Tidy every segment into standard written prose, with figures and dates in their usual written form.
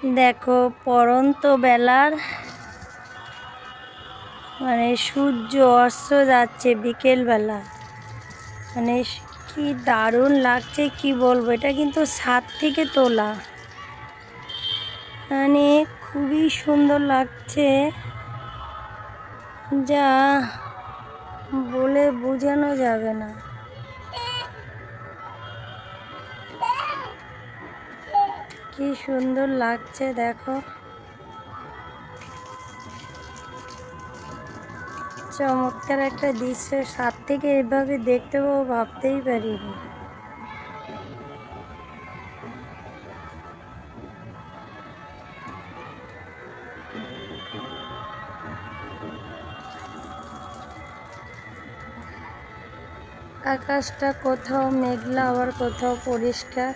দেখো পড়ন্ত বেলার সূর্য অস্ত যাচ্ছে বিকেলবেলা। কি দারুণ লাগছে কি বলবো। এটা কিন্তু ছাদ থেকে তোলা, খুবই সুন্দর লাগছে, যা বলে বোঝানো যাবে না। কি সুন্দর লাগছে দেখো, চমৎকার একটা দৃশ্য। ছাদ থেকে এভাবে দেখতে পাবো ভাবতেই পারিনি। আকাশটা কোথাও মেঘলা আবার কোথাও পরিষ্কার।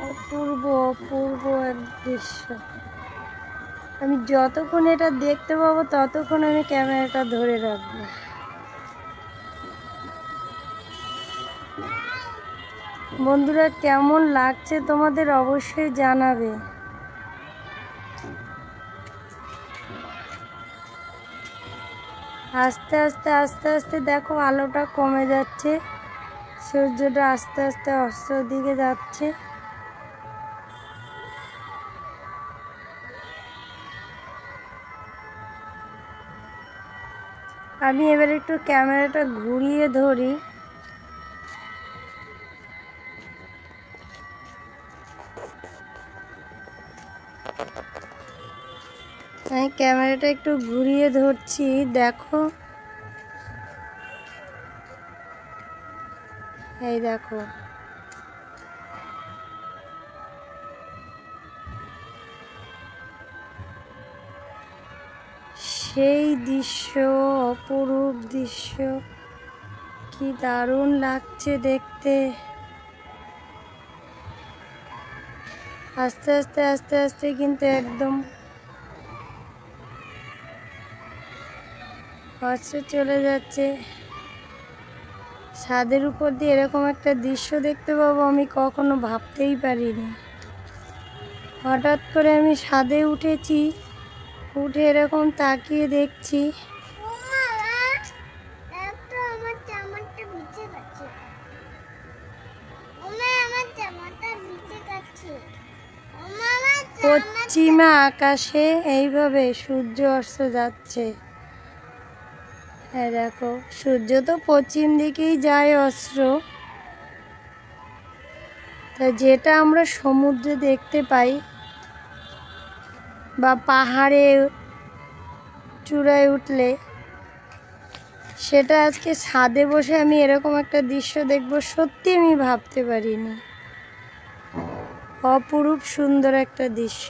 অপূর্ব অপূর্ব এক দৃশ্য। আমি যতক্ষণ এটা দেখতে পাবো ততক্ষণ আমি ক্যামেরাটা ধরে রাখবো। বন্ধুরা, কেমন লাগছে তোমাদের অবশ্যই জানাবে। আস্তে আস্তে আস্তে আস্তে দেখো আলোটা কমে যাচ্ছে, সূর্যটা আস্তে আস্তে অস্তর দিকে যাচ্ছে। আমি এবার একটু ক্যামেরাটা ঘুরিয়ে ধরি। আমি ক্যামেরাটা একটু ঘুরিয়ে ধরছি, দেখো এই দেখো। সেই দৃশ্য, অপরূপ দৃশ্য, কি দারুণ লাগছে দেখতে। আস্তে আস্তে আস্তে আস্তে কিন্তু একদম হচ্ছে চলে যাচ্ছে। ছাদের উপর দিয়ে এরকম একটা দৃশ্য দেখতে পাবো আমি কখনো ভাবতেই পারিনি। হঠাৎ করে আমি ছাদে উঠেছি, উঠে এরকম তাকিয়ে দেখছি, পশ্চিমা আকাশে এইভাবে সূর্য অস্ত যাচ্ছে। হ্যাঁ দেখো, সূর্য তো পশ্চিম দিকেই যায় অস্ত্র। তা যেটা আমরা সমুদ্রে দেখতে পাই বা পাহাড়ে চূড়ায় উঠলে, সেটা আজকে ছাদে বসে আমি এরকম একটা দৃশ্য দেখবো সত্যি আমি ভাবতে পারিনি। অপরূপ সুন্দর একটা দৃশ্য।